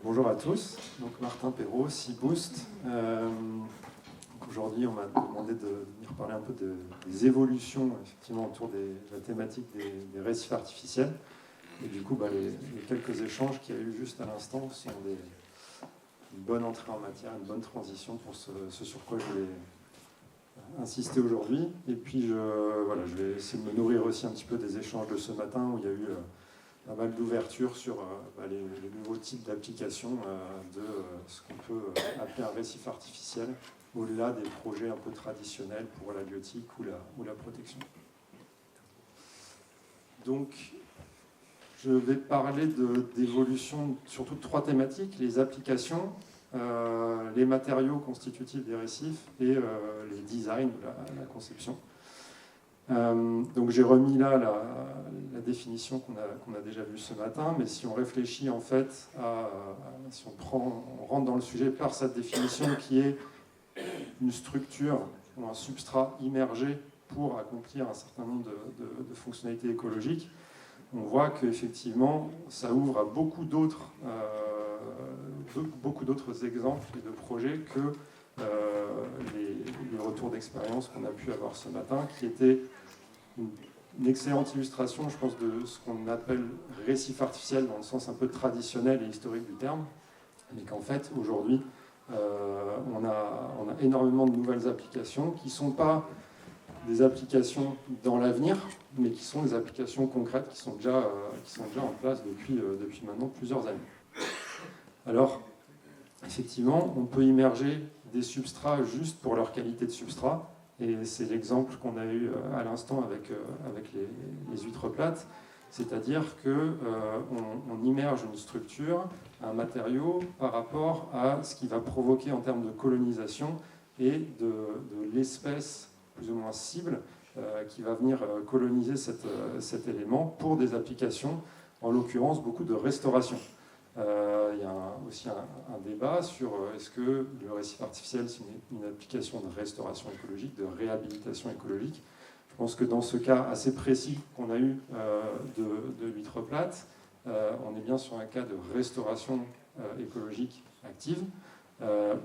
Bonjour à tous, donc Martin Perrault, Seaboost. Aujourd'hui, on m'a demandé de venir parler un peu des évolutions effectivement, autour de la thématique des récifs artificiels. Et du coup, les quelques échanges qu'il y a eu juste à l'instant sont une bonne entrée en matière, une bonne transition pour ce sur quoi je voulais insister aujourd'hui. Et puis, je vais essayer de me nourrir aussi un petit peu des échanges de ce matin où il y a eu pas mal d'ouverture sur les nouveaux types d'applications de ce qu'on peut appeler un récif artificiel, au-delà des projets un peu traditionnels pour l'halieutique ou la protection. Donc, je vais parler d'évolution surtout de trois thématiques, les applications, les matériaux constitutifs des récifs et les designs, la conception. Donc j'ai remis là la définition qu'on a déjà vue ce matin, mais si on réfléchit en fait si on rentre dans le sujet par cette définition qui est une structure ou un substrat immergé pour accomplir un certain nombre de fonctionnalités écologiques, on voit qu'effectivement ça ouvre à beaucoup d'autres exemples et de projets que les retours d'expérience qu'on a pu avoir ce matin, qui étaient une excellente illustration, je pense, de ce qu'on appelle récif artificiel dans le sens un peu traditionnel et historique du terme, mais qu'en fait, aujourd'hui, on a énormément de nouvelles applications qui ne sont pas des applications dans l'avenir, mais qui sont des applications concrètes qui sont déjà en place depuis maintenant plusieurs années. Alors, effectivement, on peut immerger des substrats juste pour leur qualité de substrat, et c'est l'exemple qu'on a eu à l'instant avec les huîtres plates, c'est-à-dire qu'on immerge une structure, un matériau, par rapport à ce qui va provoquer en termes de colonisation et de l'espèce plus ou moins cible qui va venir coloniser cet élément pour des applications, en l'occurrence beaucoup de restauration. Il y a aussi un débat sur est-ce que le récif artificiel c'est une application de restauration écologique, de réhabilitation écologique. Je pense que dans ce cas assez précis qu'on a eu de l'huître plate, on est bien sur un cas de restauration écologique active,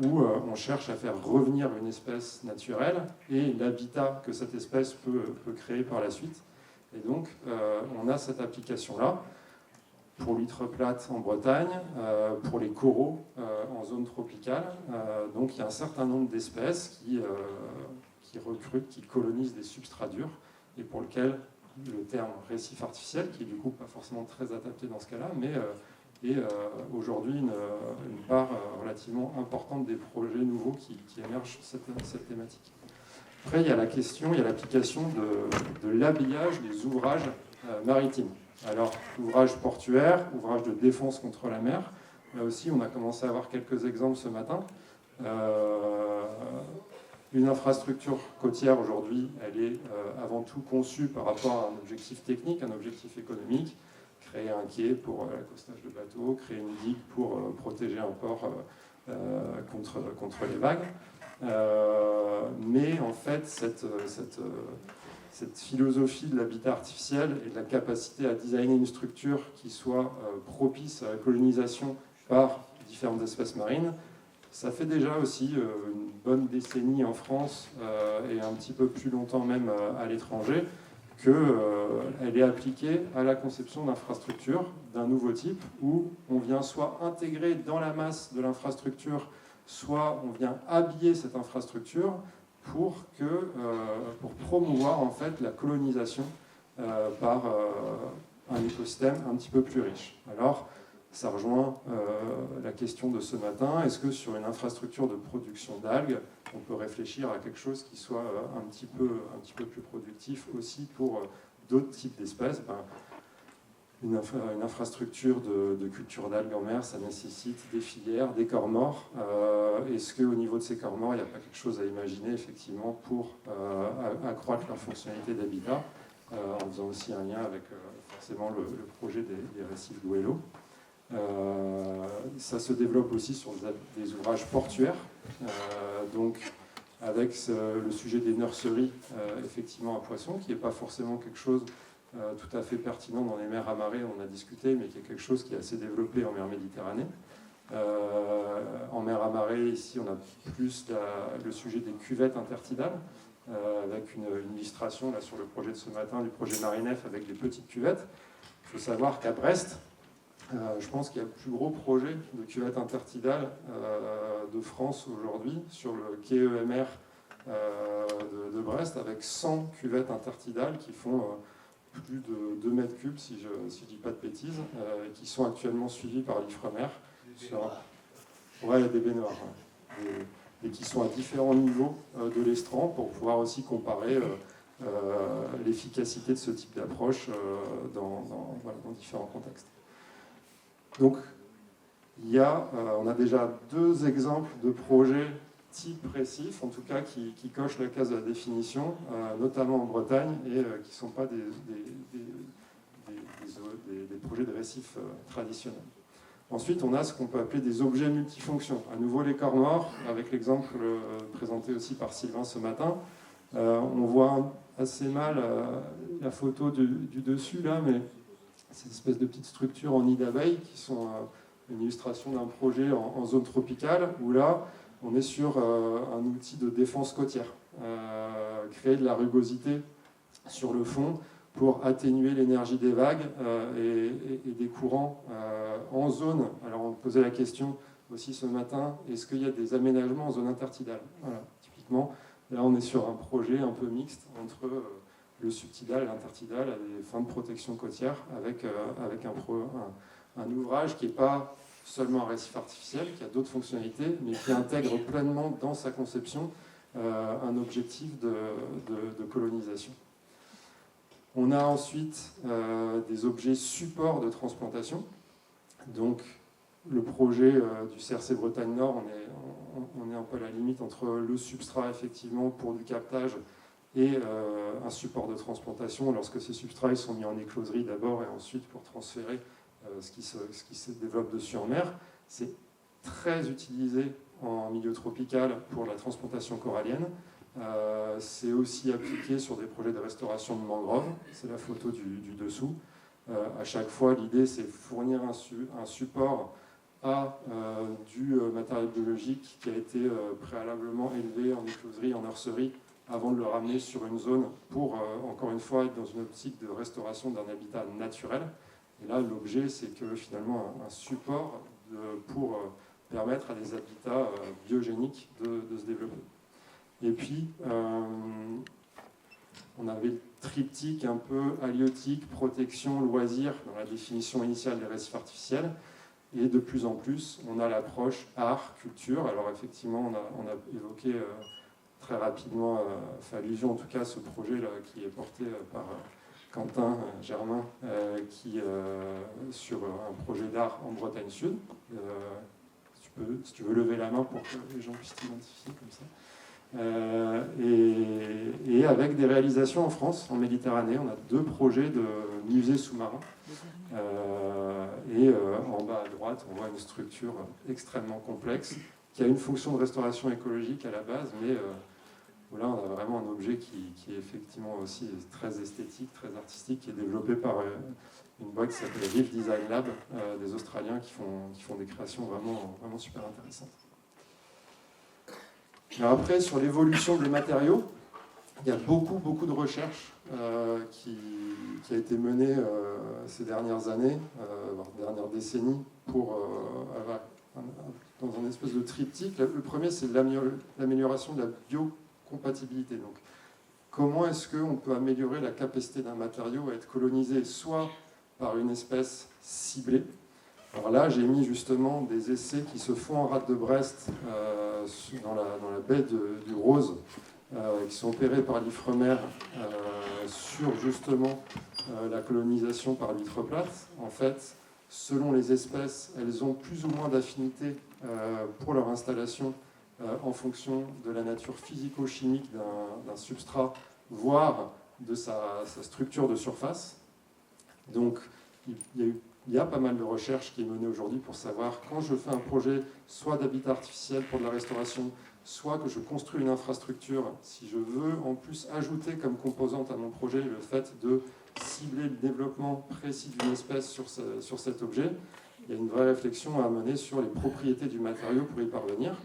où on cherche à faire revenir une espèce naturelle et l'habitat que cette espèce peut créer par la suite. Et donc, on a cette application-là pour l'huître plate en Bretagne, pour les coraux en zone tropicale. Donc, il y a un certain nombre d'espèces qui recrutent, qui colonisent des substrats durs, et pour lequel le terme récif artificiel, qui est du coup pas forcément très adapté dans ce cas-là, mais est aujourd'hui une part relativement importante des projets nouveaux qui émergent cette thématique. Après, il y a l'application de l'habillage des ouvrages maritimes. Alors, ouvrage portuaire, ouvrage de défense contre la mer. Là aussi, on a commencé à avoir quelques exemples ce matin. Une infrastructure côtière, aujourd'hui, elle est avant tout conçue par rapport à un objectif technique, un objectif économique. Créer un quai pour l'accostage de bateaux, créer une digue pour protéger un port contre les vagues. Mais en fait, cette philosophie de l'habitat artificiel et de la capacité à designer une structure qui soit propice à la colonisation par différentes espèces marines, ça fait déjà aussi une bonne décennie en France et un petit peu plus longtemps même à l'étranger qu'elle est appliquée à la conception d'infrastructures d'un nouveau type où on vient soit intégrer dans la masse de l'infrastructure, soit on vient habiller cette infrastructure pour promouvoir en fait la colonisation par un écosystème un petit peu plus riche. Alors, ça rejoint la question de ce matin. Est-ce que sur une infrastructure de production d'algues, on peut réfléchir à quelque chose qui soit un petit peu plus productif aussi pour d'autres types d'espèces? Une infrastructure de culture d'algues en mer, ça nécessite des filières, des corps morts. Est-ce qu'au niveau de ces corps morts, il n'y a pas quelque chose à imaginer effectivement pour accroître leur fonctionnalité d'habitat, en faisant aussi un lien avec forcément le projet des récifs Goëlo. Ça se développe aussi sur des ouvrages portuaires, donc avec le sujet des nurseries effectivement à poissons, qui n'est pas forcément quelque chose tout à fait pertinent dans les mers amarrées, on a discuté, mais qui est quelque chose qui est assez développé en mer Méditerranée. En mer à marée, ici, on a plus le sujet des cuvettes intertidales, avec une illustration là, sur le projet de ce matin du projet Marinef avec des petites cuvettes. Il faut savoir qu'à Brest, je pense qu'il y a le plus gros projet de cuvette intertidale de France aujourd'hui sur le quai EMR de Brest, avec 100 cuvettes intertidales qui font plus de 2 mètres cubes, si je ne dis pas de bêtises, qui sont actuellement suivies par l'Ifremer. Ouais, il y a des baignoires. Ouais. Et qui sont à différents niveaux de l'estran pour pouvoir aussi comparer l'efficacité de ce type d'approche dans différents contextes. Donc, on a déjà 2 exemples de projets type récif, en tout cas qui cochent la case de la définition, notamment en Bretagne, et qui ne sont pas des projets de récif traditionnels. Ensuite, on a ce qu'on peut appeler des objets multifonctions. À nouveau, les corps morts, avec l'exemple présenté aussi par Sylvain ce matin. On voit assez mal la photo du dessus, là, mais ces espèces de petites structures en nid d'abeilles qui sont une illustration d'un projet en zone tropicale, où là, on est sur un outil de défense côtière. Créer de la rugosité sur le fond pour atténuer l'énergie des vagues et des courants en zone. Alors on posait la question aussi ce matin, est-ce qu'il y a des aménagements en zone intertidale? Voilà, typiquement, là on est sur un projet un peu mixte entre le subtidal et l'intertidal à des fins de protection côtière avec un ouvrage qui n'est pas seulement un récif artificiel, qui a d'autres fonctionnalités, mais qui intègre pleinement dans sa conception un objectif de colonisation. On a ensuite des objets supports de transplantation. Donc, le projet du CRC Bretagne Nord, on est un peu à la limite entre le substrat, effectivement, pour du captage et un support de transplantation, lorsque ces substrats sont mis en écloserie d'abord et ensuite pour transférer ce qui se développe dessus en mer. C'est très utilisé en milieu tropical pour la transplantation corallienne. C'est aussi appliqué sur des projets de restauration de mangroves. C'est la photo du dessous. À chaque fois, l'idée, c'est fournir un support à du matériel biologique qui a été préalablement élevé en écloserie, en nurserie, avant de le ramener sur une zone pour, encore une fois, être dans une optique de restauration d'un habitat naturel. Et là, l'objet, c'est que finalement, un support pour permettre à des habitats biogéniques de se développer. Et puis, on avait le triptyque un peu halieutique, protection, loisir, dans la définition initiale des récifs artificiels. Et de plus en plus, on a l'approche art, culture. Alors effectivement, on a évoqué très rapidement, fait allusion en tout cas à ce projet-là qui est porté par Quentin Germain, sur un projet d'art en Bretagne Sud. Si tu veux lever la main pour que les gens puissent t'identifier comme ça. Et avec des réalisations en France, en Méditerranée, on a 2 projets de musées sous-marins. En bas à droite, on voit une structure extrêmement complexe qui a une fonction de restauration écologique à la base, mais là on a vraiment un objet qui est effectivement aussi très esthétique, très artistique, qui est développé par une boîte qui s'appelle Reef Design Lab, des Australiens qui font des créations vraiment, vraiment super intéressantes. Alors après, sur l'évolution des matériaux, il y a beaucoup de recherches qui a été menée ces dernières années, dernières décennies, dans un espèce de triptyque. Le premier, c'est l'amélioration de la biocompatibilité. Donc, comment est-ce qu'on peut améliorer la capacité d'un matériau à être colonisé soit par une espèce ciblée. Alors là, j'ai mis justement des essais qui se font en rade de Brest, dans la baie du Rose, qui sont opérés par l'Ifremer sur justement la colonisation par l'huître plate. En fait, selon les espèces, elles ont plus ou moins d'affinité pour leur installation en fonction de la nature physico-chimique d'un substrat, voire de sa structure de surface. Donc, il y a pas mal de recherches qui est menée aujourd'hui pour savoir, quand je fais un projet soit d'habitat artificiel pour de la restauration, soit que je construis une infrastructure, si je veux en plus ajouter comme composante à mon projet le fait de cibler le développement précis d'une espèce sur cet objet. Il y a une vraie réflexion à mener sur les propriétés du matériau pour y parvenir.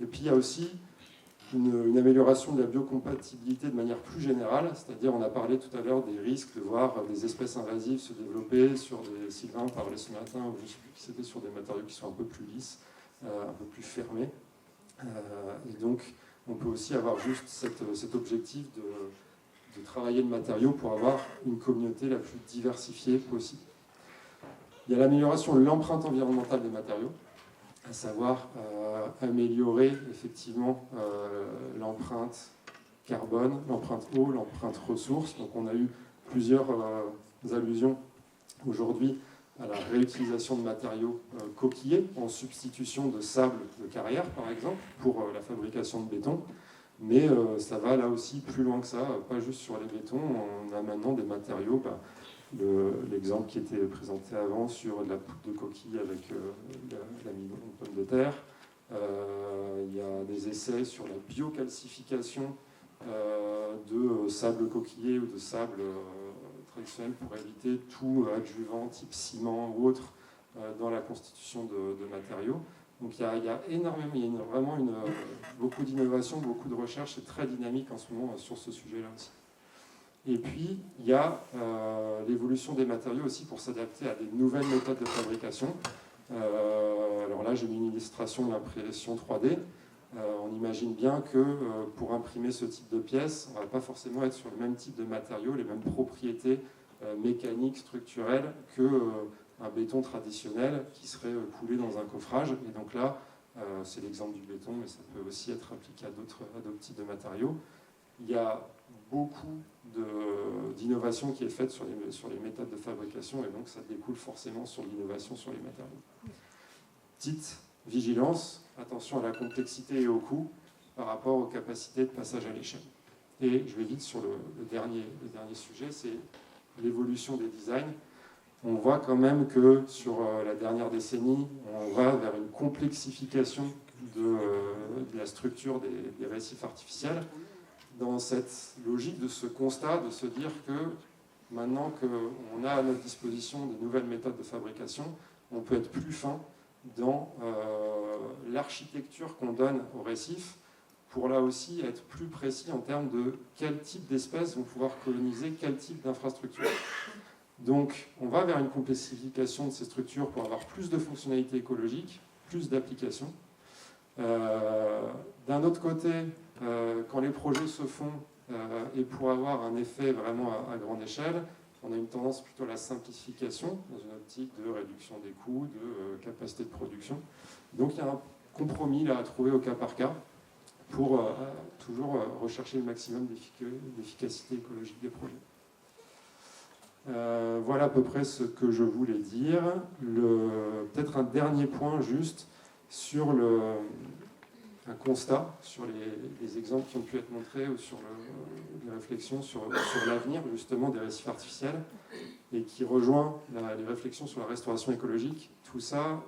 Et puis il y a aussi une amélioration de la biocompatibilité de manière plus générale, c'est-à-dire on a parlé tout à l'heure des risques de voir des espèces invasives se développer sur des, Sylvain parlait ce matin, ou je ne sais plus qui c'était, sur des matériaux qui sont un peu plus lisses, un peu plus fermés. Et donc on peut aussi avoir juste cet objectif de travailler le matériau pour avoir une communauté la plus diversifiée possible. Il y a l'amélioration de l'empreinte environnementale des matériaux, à savoir améliorer effectivement l'empreinte carbone, l'empreinte eau, l'empreinte ressources. Donc on a eu plusieurs allusions aujourd'hui à la réutilisation de matériaux coquillés en substitution de sable de carrière par exemple pour la fabrication de béton. Mais ça va là aussi plus loin que ça, pas juste sur les bétons, on a maintenant des matériaux, l'exemple qui était présenté avant sur de la poudre de coquille avec l'amidon de pomme de terre. Il y a des essais sur la biocalcification de sable coquillé ou de sable traditionnel pour éviter tout adjuvant type ciment ou autre dans la constitution de matériaux. Donc il y a énormément, il y a vraiment beaucoup d'innovation, beaucoup de recherche, c'est très dynamique en ce moment sur ce sujet-là aussi. Et puis il y a l'évolution des matériaux aussi pour s'adapter à des nouvelles méthodes de fabrication. Alors là j'ai mis une illustration de l'impression 3D. On imagine bien que pour imprimer ce type de pièces, on ne va pas forcément être sur le même type de matériaux, les mêmes propriétés mécaniques, structurelles que un béton traditionnel qui serait coulé dans un coffrage. Et donc là, c'est l'exemple du béton, mais ça peut aussi être appliqué à d'autres types de matériaux. Il y a beaucoup d'innovation qui est faite sur les méthodes de fabrication, et donc ça découle forcément sur l'innovation sur les matériaux. Petite vigilance, attention à la complexité et au coût par rapport aux capacités de passage à l'échelle. Et je vais vite sur le dernier sujet, c'est l'évolution des designs. On voit quand même que sur la dernière décennie, on va vers une complexification de la structure des récifs artificiels, dans cette logique de ce constat, de se dire que maintenant qu'on a à notre disposition de nouvelles méthodes de fabrication, on peut être plus fin dans l'architecture qu'on donne aux récifs, pour là aussi être plus précis en termes de quel type d'espèces vont pouvoir coloniser quel type d'infrastructure. Donc on va vers une complexification de ces structures pour avoir plus de fonctionnalités écologiques, plus d'applications. D'un autre côté, quand les projets se font et pour avoir un effet vraiment à grande échelle, on a une tendance plutôt à la simplification dans une optique de réduction des coûts, de capacité de production. Donc il y a un compromis là à trouver au cas par cas pour toujours rechercher le maximum d'efficacité écologique des projets. Voilà à peu près ce que je voulais dire. Peut-être un dernier point juste sur un constat, sur les exemples qui ont pu être montrés ou sur les réflexions sur l'avenir justement des récifs artificiels et qui rejoint les réflexions sur la restauration écologique. Tout ça,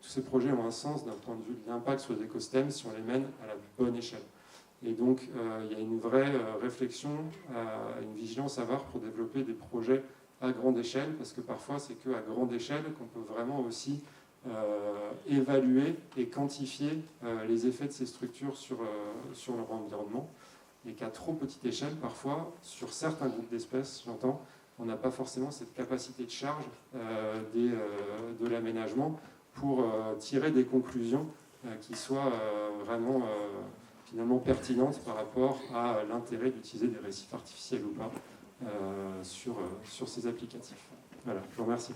tous ces projets ont un sens d'un point de vue de l'impact sur les écosystèmes si on les mène à la bonne échelle. Et donc, il y a une vraie réflexion, une vigilance à avoir pour développer des projets à grande échelle, parce que parfois, c'est qu'à grande échelle qu'on peut vraiment aussi évaluer et quantifier les effets de ces structures sur leur environnement. Et qu'à trop petite échelle, parfois, sur certains groupes d'espèces, j'entends, on n'a pas forcément cette capacité de charge de l'aménagement pour tirer des conclusions qui soient vraiment finalement pertinentes par rapport à l'intérêt d'utiliser des récifs artificiels ou pas sur ces applicatifs. Voilà, je vous remercie.